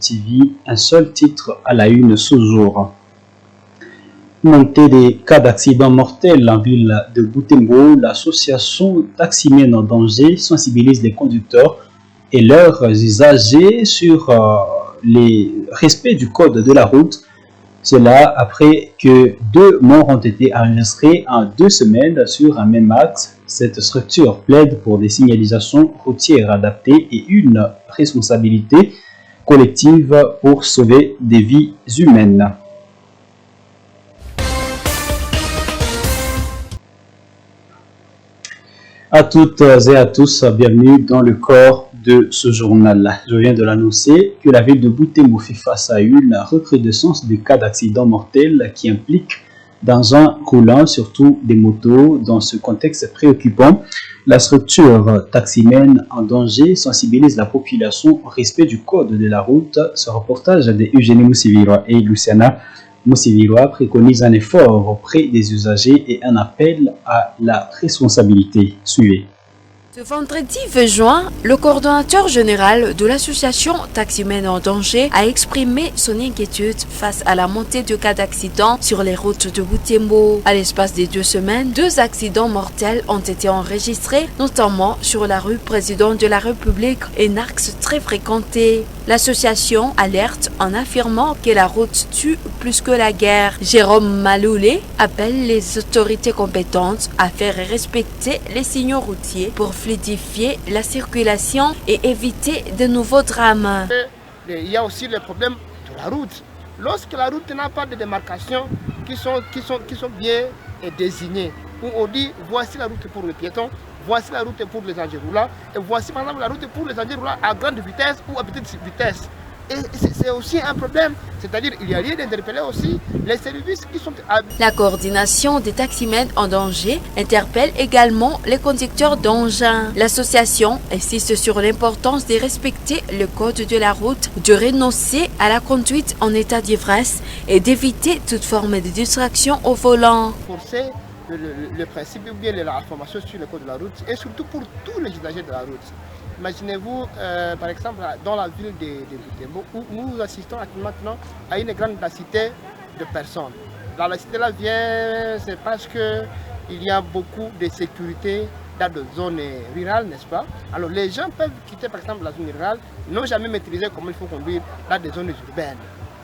TV, un seul titre à la une ce jour. Montée des cas d'accidents mortels en ville de Butembo, l'association Taximène en danger sensibilise les conducteurs et leurs usagers sur les respects du code de la route. Cela après que 2 morts ont été enregistrés en 2 semaines sur un même axe. Cette structure plaide pour des signalisations routières adaptées et une responsabilité collective pour sauver des vies humaines. À toutes et à tous, bienvenue dans le corps de ce journal. Je viens de l'annoncer que la ville de Butembo fait face à une recrudescence de cas d'accidents mortels qui impliquent dans un roulant surtout des motos. Dans ce contexte préoccupant, la structure Taximène en danger sensibilise la population au respect du code de la route. Ce reportage de Eugénie Moussiviroa et Luciana Moussiviroa préconise un effort auprès des usagers et un appel à la responsabilité. Suivez. Ce vendredi 20 juin, le coordonnateur général de l'association Taximène en danger a exprimé son inquiétude face à la montée de cas d'accidents sur les routes de Butembo. À l'espace des 2 semaines, 2 accidents mortels ont été enregistrés, notamment sur la rue Président de la République, un axe très fréquenté. L'association alerte en affirmant que la route tue plus que la guerre. Jérôme Maloulé appelle les autorités compétentes à faire respecter les signaux routiers pour fluidifier la circulation et éviter de nouveaux drames. Il y a aussi le problème de la route. Lorsque la route n'a pas de démarcation qui sont bien désignées, où on dit voici la route pour le piéton, voici la route pour les engins roulants, et voici par exemple la route pour les engins roulants à grande vitesse ou à petite vitesse. Et c'est aussi un problème, c'est-à-dire il y a lieu d'interpeller aussi les services qui sont... La coordination des taximènes en danger interpelle également les conducteurs d'engins. L'association insiste sur l'importance de respecter le code de la route, de renoncer à la conduite en état d'ivresse et d'éviter toute forme de distraction au volant. Forcer le principe ou bien la formation sur le code de la route et surtout pour tous les usagers de la route. Imaginez-vous, par exemple, dans la ville de Butembo, où nous assistons maintenant à une grande densité de personnes. La densité-là vient, c'est parce qu'il y a beaucoup de sécurité dans des zones rurales, n'est-ce pas? Alors les gens peuvent quitter par exemple la zone rurale, n'ont jamais maîtrisé comment il faut conduire dans des zones urbaines.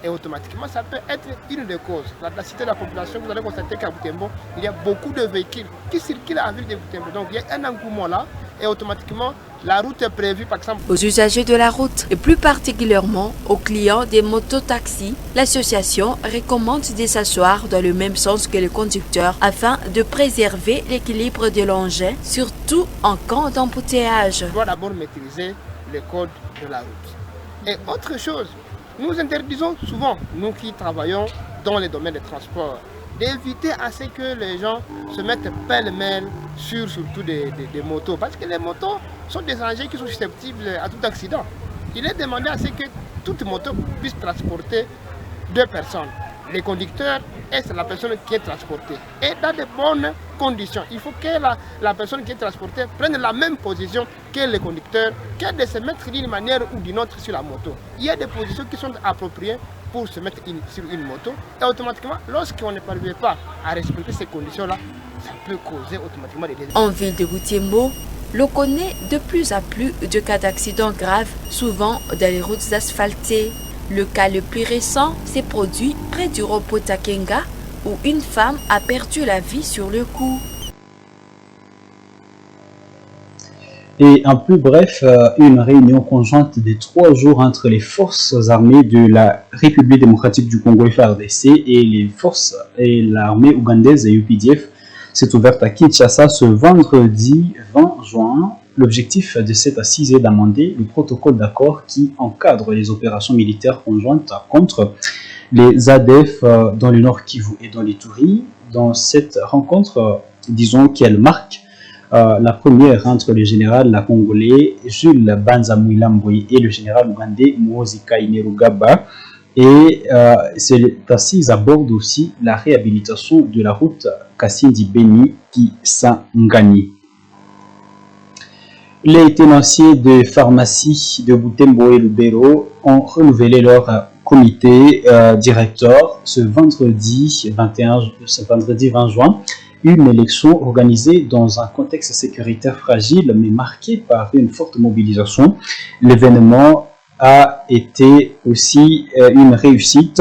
Et automatiquement, ça peut être une des causes. La densité de la population, vous allez constater qu'à Butembo, il y a beaucoup de véhicules qui circulent à la ville de Butembo. Donc il y a un engouement là et automatiquement, la route est prévue par exemple. Aux usagers de la route et plus particulièrement aux clients des mototaxis, l'association recommande de s'asseoir dans le même sens que les conducteurs afin de préserver l'équilibre de l'engin, surtout en cas d'embouteillage. On doit d'abord maîtriser le code de la route. Et autre chose, nous interdisons souvent, nous qui travaillons dans les domaines des transports, d'éviter à ce que les gens se mettent pêle-mêle sur surtout des motos. Parce que les motos sont des engins qui sont susceptibles à tout accident. Il est demandé à ce que toute moto puisse transporter 2 personnes. Les conducteurs et c'est la personne qui est transportée. Et dans de bonnes conditions. Il faut que la personne qui est transportée prenne la même position que le conducteur, que de se mettre d'une manière ou d'une autre sur la moto. Il y a des positions qui sont appropriées pour se mettre sur une moto. Et automatiquement, lorsqu'on ne parvient pas à respecter ces conditions-là, ça peut causer automatiquement des désastres. En ville de Butembo, l'on connaît de plus en plus de cas d'accidents graves, souvent dans les routes asphaltées. Le cas le plus récent s'est produit près du repos Takenga où une femme a perdu la vie sur le coup. Et en plus bref, une réunion conjointe de 3 jours entre les forces armées de la République démocratique du Congo FARDC et les forces et l'armée ougandaise et UPDF s'est ouverte à Kinshasa ce vendredi 20 juin. L'objectif de cette assise est d'amender le protocole d'accord qui encadre les opérations militaires conjointes contre les ADF dans le Nord Kivu et dans l'Ituri. Dans cette rencontre, disons qu'elle marque la première entre le général congolais Jules Banza-Mouila Mboyi et le général ougandais Muhoozi Kainerugaba. Et cette assise aborde aussi la réhabilitation de la route Kasindi-Beni-Kisangani. Les tenanciers de pharmacie de Butembo et Lubero ont renouvelé leur comité directeur ce vendredi 20 juin. Une élection organisée dans un contexte sécuritaire fragile mais marqué par une forte mobilisation. L'événement a été aussi une réussite.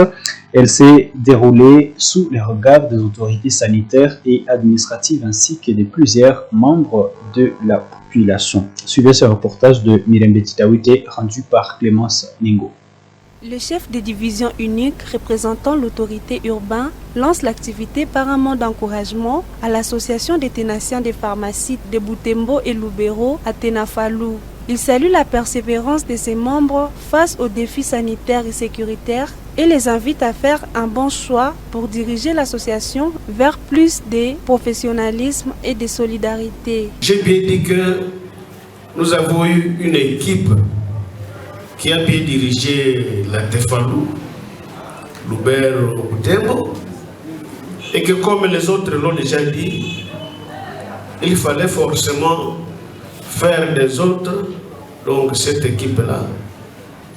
Elle s'est déroulée sous les regards des autorités sanitaires et administratives ainsi que de plusieurs membres de la population. Suivez ce reportage de Mirembe Titawite rendu par Clémence Ningo. Le chef de division unique représentant l'autorité urbaine lance l'activité par un mot d'encouragement à l'association des tenanciens des pharmacies de Butembo et Lubero à Tenafalou. Il salue la persévérance de ses membres face aux défis sanitaires et sécuritaires et les invite à faire un bon choix pour diriger l'association vers plus de professionnalisme et de solidarité. J'ai bien dit que nous avons eu une équipe qui a bien dirigé la Tefalou, Lubero, Butembo, et que comme les autres l'ont déjà dit, il fallait forcément faire des autres, donc cette équipe-là,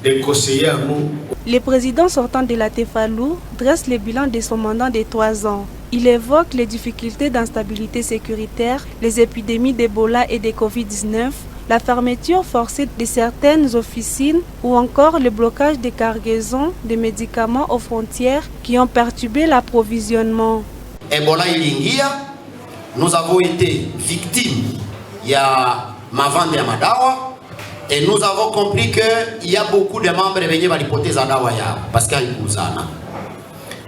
des conseillers à nous. Le président sortant de la Tefalou dresse le bilan de son mandat de 3 ans. Il évoque les difficultés d'instabilité sécuritaire, les épidémies d'Ebola et de Covid-19, la fermeture forcée de certaines officines ou encore le blocage des cargaisons de médicaments aux frontières qui ont perturbé l'approvisionnement. Ebola ilingia, nous avons été victimes il y a mavande ya madawa et nous avons compris qu'il y a beaucoup de membres qui ont hypothèse à dawa ya parce qu'il y a une cousana.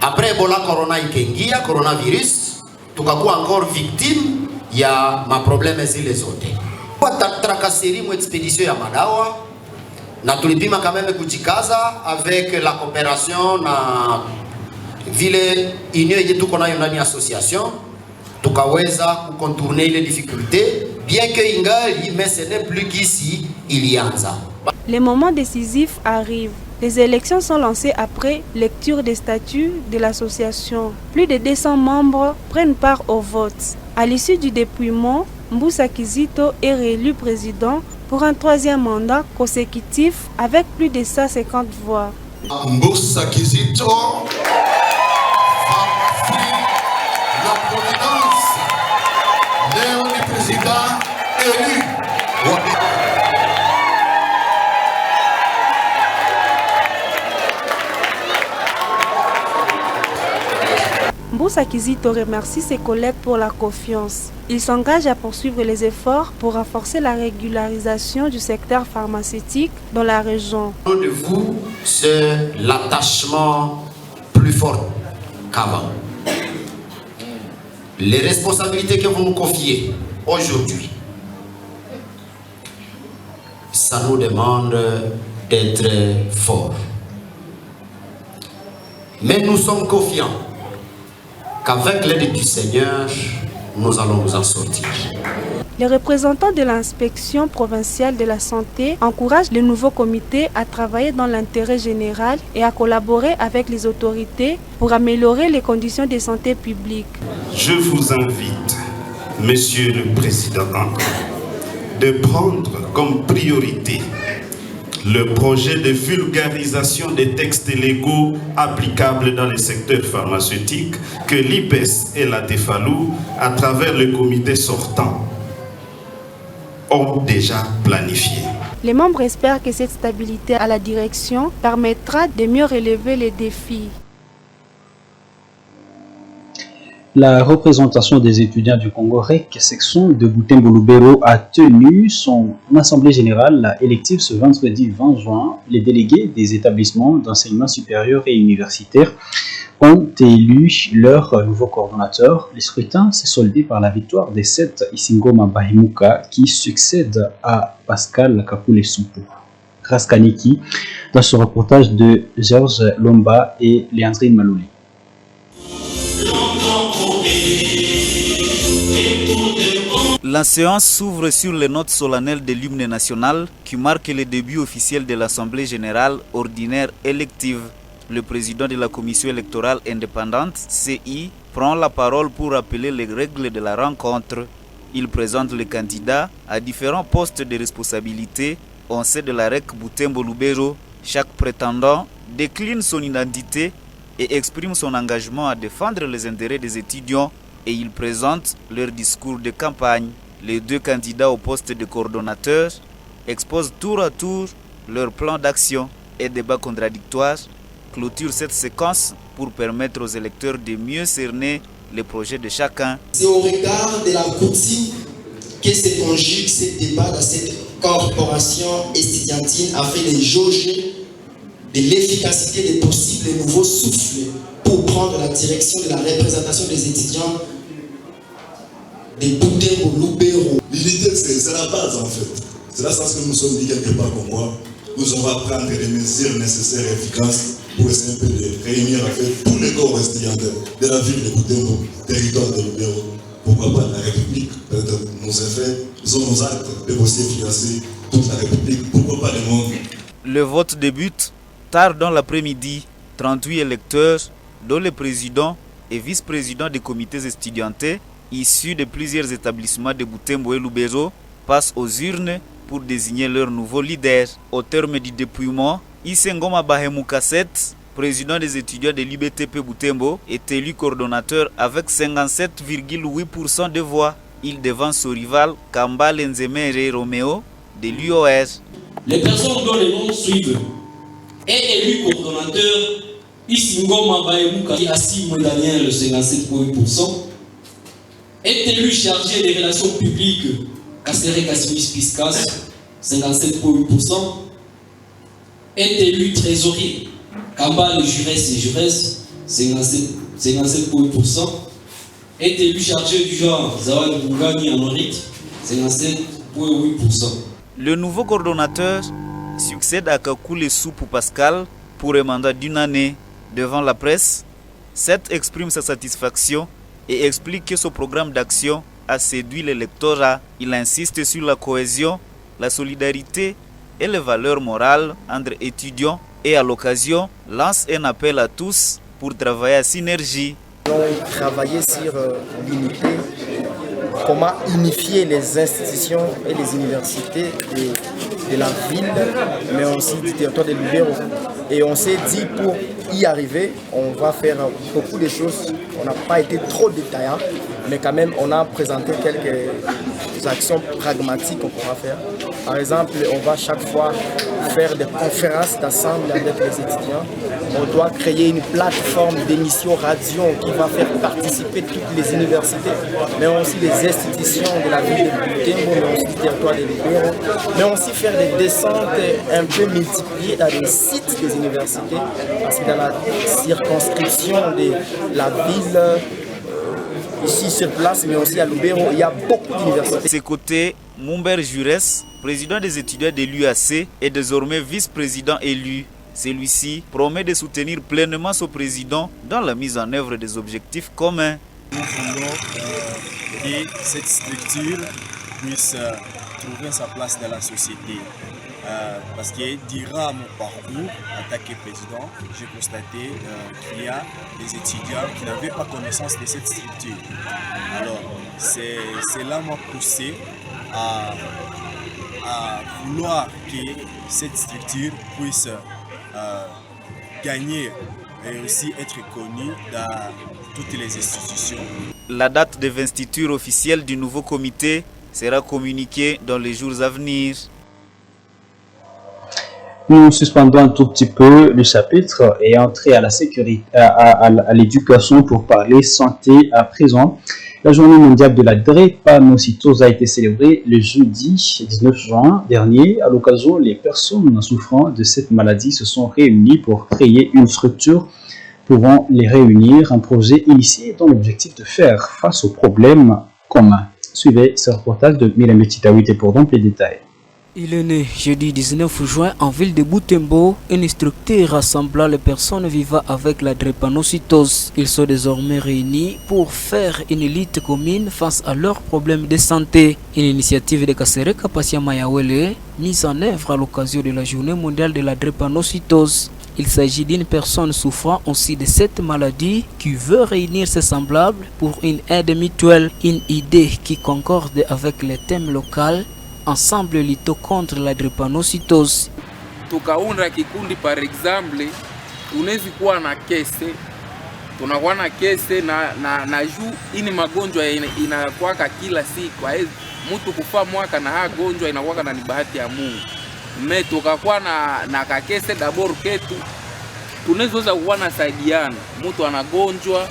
Après Ebola corona ikengia, coronavirus, tukakuwa encore victime ya ma problème zile zote. Trakaseri mu expédition ya madawa na tulipima quand même kujikaza avec la coopération na vile union yetu tuko nayo ndani association tukaweza kucontourner les difficultés bien que ingali mais ce n'est plus qu'ici ilianza. Les moments décisifs arrivent. Les élections sont lancées après lecture des statuts de l'association. Plus de 200 membres prennent part au vote. À l'issue du dépouillement, Mbusa Kizito est réélu président pour un 3e mandat consécutif avec plus de 150 voix. Mbusa Kizito a pris la providence. Léon le président élu. Mbusa Kizito remercie ses collègues pour la confiance. Il s'engage à poursuivre les efforts pour renforcer la régularisation du secteur pharmaceutique dans la région. De vous, c'est l'attachement plus fort qu'avant. Les responsabilités que vous nous confiez aujourd'hui, ça nous demande d'être forts. Mais nous sommes confiants qu'avec l'aide du Seigneur, nous allons nous en sortir. Les représentants de l'inspection provinciale de la santé encouragent le nouveau comité à travailler dans l'intérêt général et à collaborer avec les autorités pour améliorer les conditions de santé publique. Je vous invite, Monsieur le Président, de prendre comme priorité le projet de vulgarisation des textes légaux applicables dans le secteur pharmaceutique que l'IPES et la Tefalou, à travers le comité sortant, ont déjà planifié. Les membres espèrent que cette stabilité à la direction permettra de mieux relever les défis. La représentation des étudiants du Congo REC, section de Butembo Lubero, a tenu son assemblée générale élective ce vendredi 20 juin. Les délégués des établissements d'enseignement supérieur et universitaire ont élu leur nouveau coordonnateur. Le scrutin s'est soldé par la victoire des 7 Isingoma Bahimuka qui succède à Pascal Kakule Soupo. Raskaniki dans ce reportage de Georges Lomba et Léandrine Malouli. La séance s'ouvre sur les notes solennelles de l'hymne national qui marque le début officiel de l'Assemblée générale ordinaire élective. Le président de la commission électorale indépendante, CI, prend la parole pour rappeler les règles de la rencontre. Il présente les candidats à différents postes de responsabilité au sein de la REC Butembo Lubero. Chaque prétendant décline son identité et exprime son engagement à défendre les intérêts des étudiants et ils présentent leur discours de campagne. Les deux candidats au poste de coordonnateur exposent tour à tour leur plan d'action et débats contradictoires clôturent cette séquence pour permettre aux électeurs de mieux cerner les projets de chacun. C'est au regard de la coutume que se conjugue ce débat dans cette corporation estudiantine afin de jauger de l'efficacité des possibles nouveaux souffles pour prendre la direction de la représentation des étudiants de Butembo Lubero. L'unité, c'est la base en fait. C'est là sens que nous sommes dit quelque part comme moi. Nous on va prendre les mesures nécessaires et efficaces pour essayer un peu de réunir en fait tous les corps estudiantins de la ville de Butembo, territoire de Lubero. Pourquoi pas la République, peut-être nos effets, nos actes peuvent aussi financer toute la République. Pourquoi pas le monde. Le vote débute tard dans l'après-midi. 38 électeurs, dont le président et vice-président des comités estudiantés, issus de plusieurs établissements de Butembo et Lubero, passent aux urnes pour désigner leur nouveau leader. Au terme du dépouillement, Isengoma Bahemuka 7, président des étudiants de l'IBTP Butembo, est élu coordonnateur avec 57,8% de voix. Il devance son rival Kamba Lenzemere Romeo de l'UOR. Les personnes dont les noms suivent est élu coordonnateur Isengoma Bahemuka qui assume Daniel 57,8%, est élu chargé des relations publiques Kassere Kasimis Piskas 57,8%, est élu trésorier Kamba le Jurès et Jurès 57,8%, est élu chargé du genre Zawad Bungani Anorit 57,8%. Le nouveau coordonnateur succède à Kakule Soupou Pascal pour un mandat d'une année. Devant la presse, Seth exprime sa satisfaction et explique que son programme d'action a séduit l'électorat. Il insiste sur la cohésion, la solidarité et les valeurs morales entre étudiants et à l'occasion lance un appel à tous pour travailler à synergie. Nous allons travailler sur l'unité, comment unifier les institutions et les universités de la ville, mais aussi du territoire de Lubero. Et on s'est dit pour y arriver, on va faire beaucoup de choses. On n'a pas été trop détaillant, mais quand même on a présenté quelques actions pragmatiques qu'on pourra faire. Par exemple, on va chaque fois faire des conférences d'ensemble avec les étudiants. On doit créer une plateforme d'émissions radio qui va faire participer toutes les universités, mais aussi les institutions de la ville de Butembo, mais aussi du territoire de Lubero, mais aussi faire des descentes un peu multipliées dans les sites des universités, parce que dans la circonscription de la ville, ici sur place, mais aussi à Lubero, il y a beaucoup d'universités. De ses côtés, Mumber Jurès, président des étudiants de l'UAC, est désormais vice-président élu. Celui-ci promet de soutenir pleinement son président dans la mise en œuvre des objectifs communs. Nous voulons que cette structure puisse trouver sa place dans la société. Parce que durant mon parcours en tant que président, j'ai constaté qu'il y a des étudiants qui n'avaient pas connaissance de cette structure. Alors, cela m'a poussé à vouloir que cette structure puisse gagner et aussi être connue dans toutes les institutions. La date de investiture officielle du nouveau comité sera communiquée dans les jours à venir. Nous suspendons un tout petit peu le chapitre et entrer à la sécurité, à l'éducation pour parler santé à présent. La journée mondiale de la drépanocytose a été célébrée le jeudi 19 juin dernier. À l'occasion, les personnes souffrant de cette maladie se sont réunies pour créer une structure pouvant les réunir, un projet initié dans l'objectif de faire face aux problèmes communs. Suivez ce reportage de Myriam Titawite pour d'amples détails. Il est né jeudi 19 juin en ville de Butembo, une structure rassemblant les personnes vivant avec la drépanocytose. Ils sont désormais réunis pour faire une lutte commune face à leurs problèmes de santé. Une initiative de Kassere Kapassia Mayawele, mise en œuvre à l'occasion de la journée mondiale de la drépanocytose. Il s'agit d'une personne souffrant aussi de cette maladie qui veut réunir ses semblables pour une aide mutuelle, une idée qui concorde avec les thèmes locaux. Ensemble luttons contre la drépanocytose. Tukaunda kikundi par exemple, tunaweza kuwa na kese, tunakuwa na kese na juu ini magonjwa inakuwa kila siku. Mtu kufa mwaka na haya gonjwa inakuwa na ni bahati ya Mungu. Me tukakuwa na kakese dabor ketu, tunaweza kuwa na saidiana. Mtu anagonjwa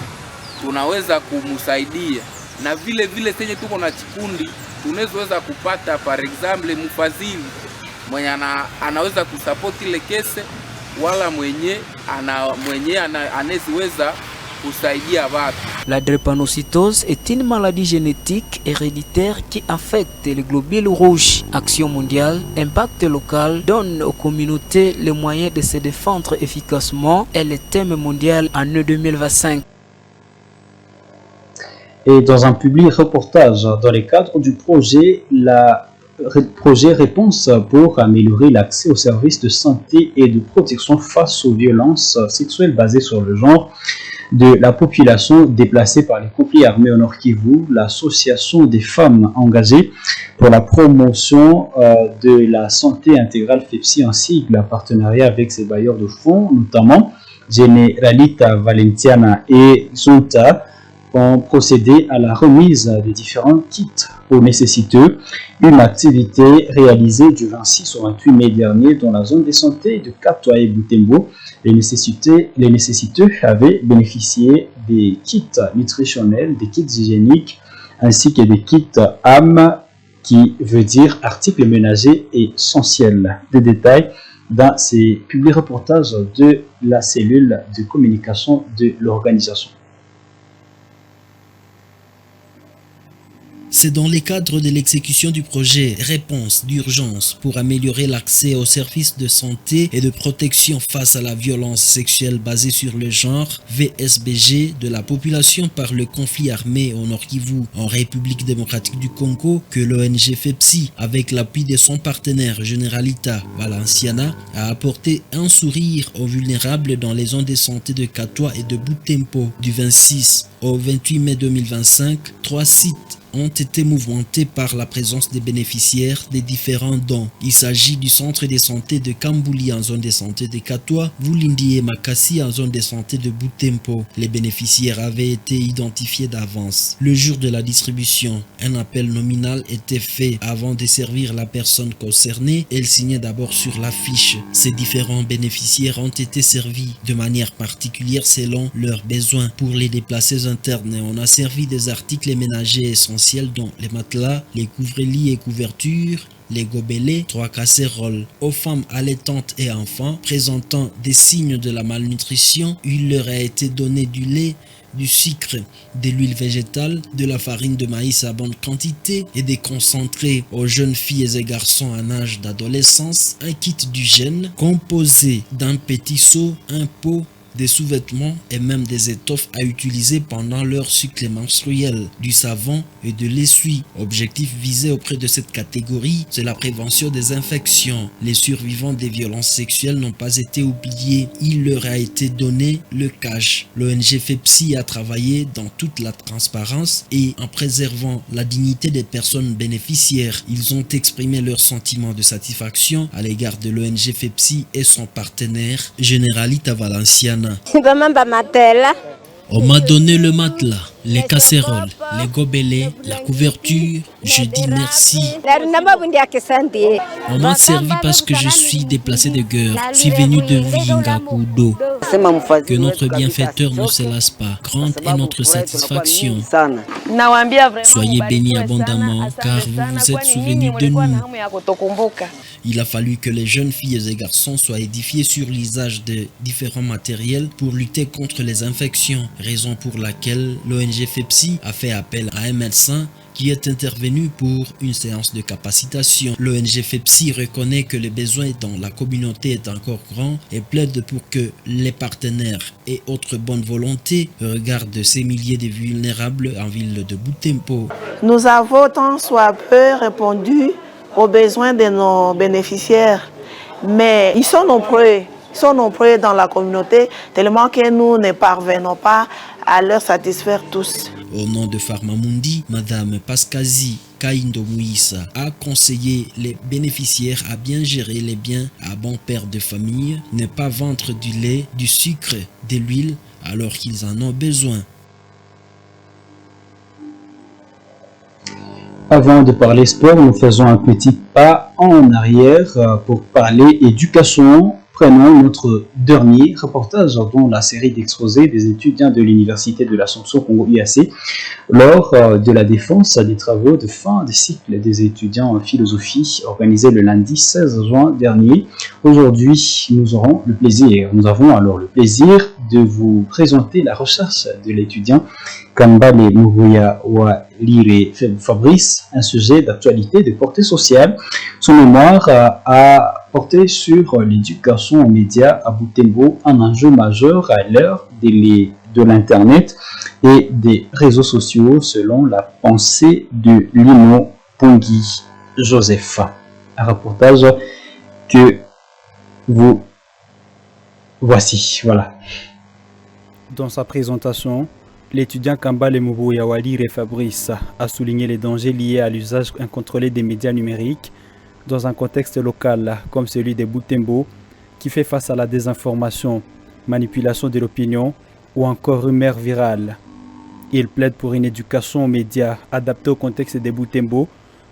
tunaweza kumsaidia, na vile vile senye tuko na kikundi tunaweza kupata par exemple mfadhili mwenye anaweza kusupport ile kese, wala mwenye anaweza kusaidia watu. La drépanocytose est une maladie génétique héréditaire qui affecte les globules rouges. Action mondiale, impact local donne aux communautés les moyens de se défendre efficacement et le thème mondial en 2025. Et dans un public reportage dans le cadre du projet Réponse pour améliorer l'accès aux services de santé et de protection face aux violences sexuelles basées sur le genre de la population déplacée par les conflits armés au Nord Kivu, l'association des femmes engagées pour la promotion de la santé intégrale FEPSI en sigle à partenariat avec ses bailleurs de fonds, notamment Generalita Valentiana et Zonta, ont procédé à la remise de différents kits aux nécessiteux, une activité réalisée du 26 au 28 mai dernier dans la zone de santé de Katwa et Butembo. Les nécessiteux avaient bénéficié des kits nutritionnels, des kits hygiéniques ainsi que des kits AM, qui veut dire articles ménagers essentiels. Des détails dans ces publics reportages de la cellule de communication de l'organisation. C'est dans le cadre de l'exécution du projet Réponse d'urgence pour améliorer l'accès aux services de santé et de protection face à la violence sexuelle basée sur le genre, VSBG, de la population par le conflit armé au Nord Kivu en République démocratique du Congo que l'ONG FEPSI, avec l'appui de son partenaire Generalita Valenciana, a apporté un sourire aux vulnérables dans les zones de santé de Katwa et de Butembo. Du 26 au 28 mai 2025, 3 sites ont été mouvementés par la présence des bénéficiaires des différents dons. Il s'agit du centre de santé de Kambouli en zone de santé de Katwa, Vulindi et Makassi en zone de santé de Butembo. Les bénéficiaires avaient été identifiés d'avance. Le jour de la distribution, un appel nominal était fait avant de servir la personne concernée. Elle signait d'abord sur la fiche. Ces différents bénéficiaires ont été servis de manière particulière selon leurs besoins. Pour les déplacés internes, on a servi des articles ménagers essentiels dont les matelas, les couvre-lits et couvertures, les gobelets, 3 casseroles. Aux femmes allaitantes et enfants présentant des signes de la malnutrition, il leur a été donné du lait, du sucre, de l'huile végétale, de la farine de maïs à bonne quantité et des concentrés aux jeunes filles et garçons en âge d'adolescence, un kit d'hygiène composé d'un petit seau, un pot, des sous-vêtements et même des étoffes à utiliser pendant leur cycle menstruel, du savon et de l'essuie. Objectif visé auprès de cette catégorie, c'est la prévention des infections. Les survivants des violences sexuelles n'ont pas été oubliés. Il leur a été donné le cash. L'ONG FEPSI a travaillé dans toute la transparence et en préservant la dignité des personnes bénéficiaires. Ils ont exprimé leur sentiment de satisfaction à l'égard de l'ONG FEPSI et son partenaire Generalita Valenciana. On m'a donné le matelas, les casseroles, les gobelets, la couverture. Je dis merci. On m'a servi parce que je suis déplacé de guerre. Je suis venu de Vingakudo. Que notre bienfaiteur ne se lasse pas. Grande est notre satisfaction. Soyez bénis abondamment car vous vous êtes souvenus de nous. Il a fallu que les jeunes filles et garçons soient édifiés sur l'usage de différents matériels pour lutter contre les infections. Raison pour laquelle l'ONG FEPSI a fait appel à un médecin qui est intervenu pour une séance de capacitation. L'ONG FEPSI reconnaît que le besoin dans la communauté est encore grand et plaide pour que les partenaires et autres bonnes volontés regardent ces milliers de vulnérables en ville de Butembo. Nous avons tant soit peu répondu aux besoins de nos bénéficiaires, mais ils sont nombreux. sont nombreux dans la communauté, tellement que nous ne parvenons pas à leur satisfaire tous. Au nom de Pharmamundi, Madame Pascazi Kaindo Mouissa a conseillé les bénéficiaires à bien gérer les biens à bon père de famille, ne pas vendre du lait, du sucre, de l'huile alors qu'ils en ont besoin. Avant de parler sport, nous faisons un petit pas en arrière pour parler éducation. Prenons notre dernier reportage dans la série d'exposés des étudiants de l'Université de l'Assomption Congo UAC lors de la défense des travaux de fin de cycle des étudiants en philosophie organisés le lundi 16 juin dernier. Aujourd'hui, nous avons alors le plaisir de vous présenter la recherche de l'étudiant Kambale Mubuya Walire Fabrice, un sujet d'actualité de portée sociale. Son mémoire a porté sur l'éducation aux médias à Butembo, un enjeu majeur à l'heure de l'Internet et des réseaux sociaux, selon la pensée de Lino Pongi Joseph. Un reportage que vous voici. Voilà. Dans sa présentation, l'étudiant Kambale Mubuya Walire Fabrice a souligné les dangers liés à l'usage incontrôlé des médias numériques dans un contexte local comme celui de Butembo, qui fait face à la désinformation, manipulation de l'opinion ou encore rumeurs virales. Il plaide pour une éducation aux médias adaptée au contexte de Butembo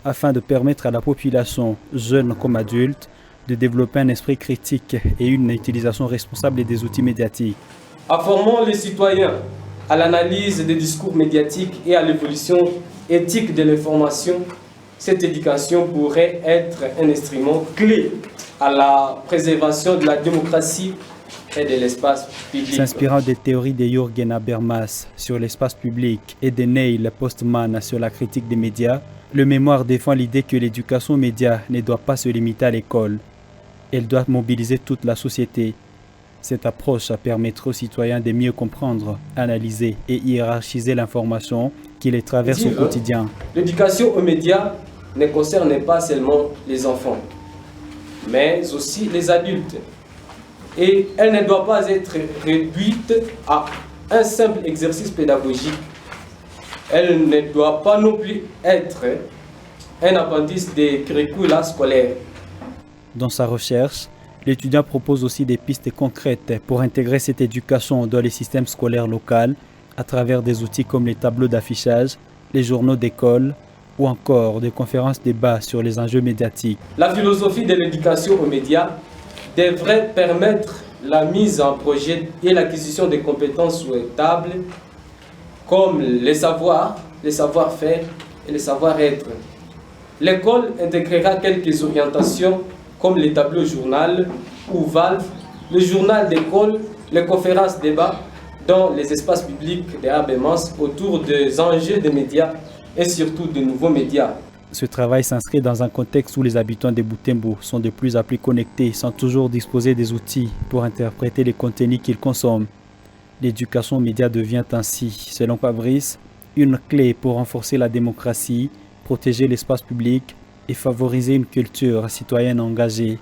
afin de permettre à la population, jeune comme adulte, de développer un esprit critique et une utilisation responsable des outils médiatiques. Informons les citoyens à l'analyse des discours médiatiques et à l'évolution éthique de l'information. Cette éducation pourrait être un instrument clé à la préservation de la démocratie et de l'espace public. S'inspirant des théories de Jürgen Habermas sur l'espace public et de Neil Postman sur la critique des médias, le mémoire défend l'idée que l'éducation aux médias ne doit pas se limiter à l'école. Elle doit mobiliser toute la société. Cette approche permettra aux citoyens de mieux comprendre, analyser et hiérarchiser l'information qui les traverse au quotidien. L'éducation aux médias ne concerne pas seulement les enfants, mais aussi les adultes. Et elle ne doit pas être réduite à un simple exercice pédagogique. Elle ne doit pas non plus être un appendice des curricula scolaires. Dans sa recherche, l'étudiant propose aussi des pistes concrètes pour intégrer cette éducation dans les systèmes scolaires locaux à travers des outils comme les tableaux d'affichage, les journaux d'école ou encore des conférences débats sur les enjeux médiatiques. La philosophie de l'éducation aux médias devrait permettre la mise en projet et l'acquisition des compétences souhaitables comme les savoir-faire et les savoir-être. L'école intégrera quelques orientations comme les tableaux journal ou Valve, le journal d'école, les conférences débats dans les espaces publics des Abemans autour des enjeux des médias et surtout de nouveaux médias. Ce travail s'inscrit dans un contexte où les habitants de Butembo sont de plus en plus connectés sans toujours disposer des outils pour interpréter les contenus qu'ils consomment. L'éducation aux médias devient ainsi, selon Fabrice, une clé pour renforcer la démocratie, protéger l'espace public et favoriser une culture citoyenne engagée.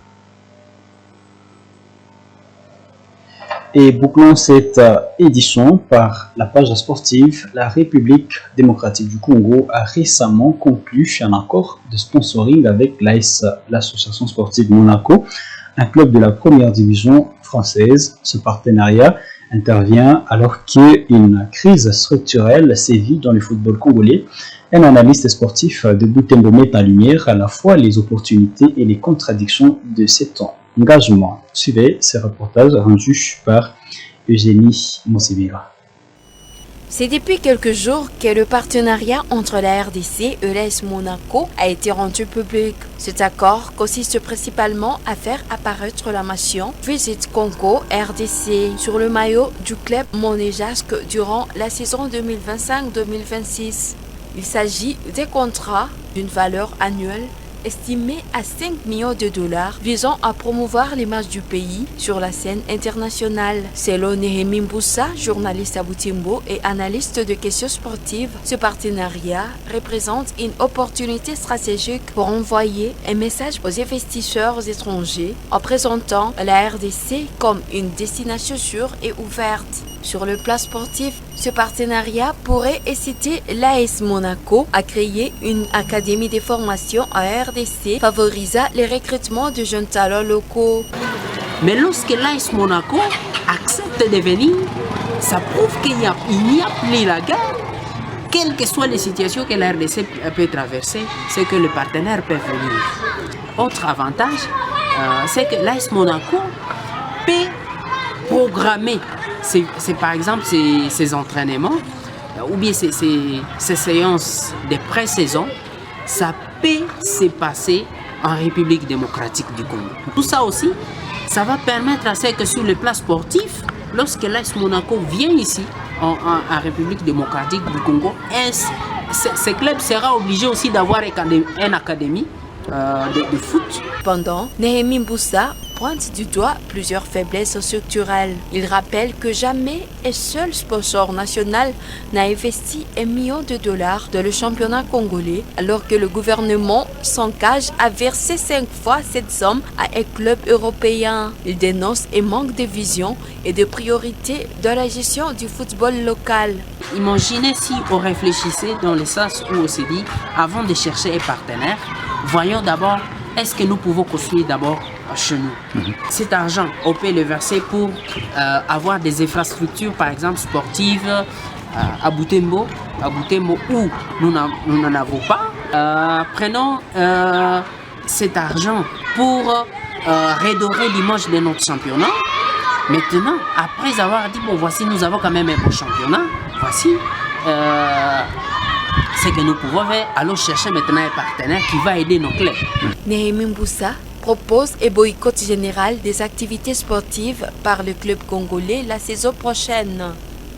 Et bouclons cette édition par la page sportive. La République démocratique du Congo a récemment conclu un accord de sponsoring avec l'AS, l'association sportive Monaco, un club de la première division française. Ce partenariat intervient alors qu'une crise structurelle sévit dans le football congolais. Un analyste sportif de Butembo met en lumière à la fois les opportunités et les contradictions de cet engagement. Suivez ce reportage rendu par Eugénie Mosibira. C'est depuis quelques jours que le partenariat entre la RDC et l'AS Monaco a été rendu public. Cet accord consiste principalement à faire apparaître la mention Visit Congo RDC sur le maillot du club monégasque durant la saison 2025-2026. Il s'agit des contrats d'une valeur annuelle estimé à 5 millions de dollars visant à promouvoir l'image du pays sur la scène internationale. Selon Nehemi Mboussa, journaliste à Butembo et analyste de questions sportives, ce partenariat représente une opportunité stratégique pour envoyer un message aux investisseurs étrangers en présentant la RDC comme une destination sûre et ouverte. Sur le plan sportif, ce partenariat pourrait inciter l'AS Monaco à créer une académie de formation en RDC favorisant le recrutement de jeunes talents locaux. Mais lorsque l'AS Monaco accepte de venir, ça prouve qu'il n'y a plus la guerre. Quelles que soient les situations que la RDC peut traverser, c'est que le partenaire peut venir. Autre avantage, c'est que l'AS Monaco peut programmer par exemple ces entraînements ou bien ces séances de pré-saison. Ça peut se passer en République démocratique du Congo. Tout ça aussi, ça va permettre à ce que sur le plan sportif, lorsque l'AS Monaco vient ici en République démocratique du Congo, ce club sera obligé aussi d'avoir une académie de foot. Cependant, Nehemi Mboussa pointe du doigt plusieurs faiblesses structurelles. Il rappelle que jamais un seul sponsor national n'a investi $1 million dans le championnat congolais, alors que le gouvernement s'engage à verser 5 fois cette somme à un club européen. Il dénonce un manque de vision et de priorité dans la gestion du football local. Imaginez si on réfléchissait dans le sens où on s'est dit, avant de chercher un partenaire, voyons d'abord, est-ce que nous pouvons construire d'abord chez nous. Cet argent, on peut le verser pour avoir des infrastructures, par exemple sportives, à Butembo où nous n'en avons pas. Prenons cet argent pour redorer l'image de notre championnat. Maintenant, après avoir dit, bon, voici, nous avons quand même un beau championnat, voici ce que nous pouvons faire, allons chercher maintenant un partenaire qui va aider nos clubs. Nehemi Mboussa propose un boycott général des activités sportives par le club congolais la saison prochaine.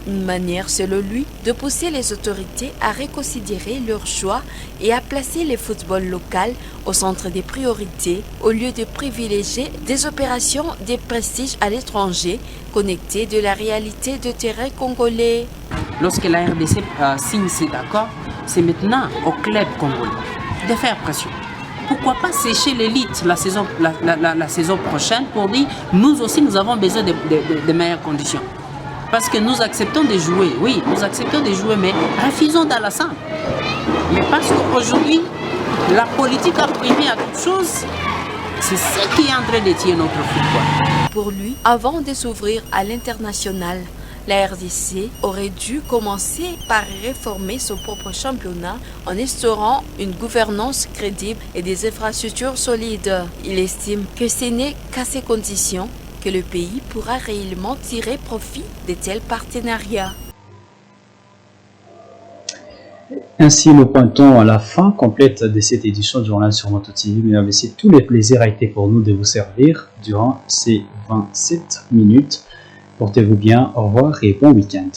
Une manière, selon lui, de pousser les autorités à reconsidérer leur choix et à placer le football local au centre des priorités au lieu de privilégier des opérations de prestige à l'étranger connectées de la réalité de terrain congolais. Lorsque la RDC signe cet accord, c'est maintenant au club congolais de faire pression. Pourquoi pas sécher l'élite la saison prochaine pour dire nous aussi nous avons besoin de meilleures conditions. Parce que nous acceptons de jouer, oui, nous acceptons de jouer, mais refusons dans la salle. Mais parce qu'aujourd'hui, la politique a primé à toute chose, c'est ce qui est en train de tirer notre football. Pour lui, avant de s'ouvrir à l'international, la RDC aurait dû commencer par réformer son propre championnat en instaurant une gouvernance crédible et des infrastructures solides. Il estime que ce n'est qu'à ces conditions que le pays pourra réellement tirer profit de tels partenariats. Ainsi, nous pointons à la fin complète de cette édition du journal sur Moto TV. Mesdames et messieurs, tout le plaisir a été pour nous de vous servir durant ces 27 minutes. Portez-vous bien, au revoir et bon week-end.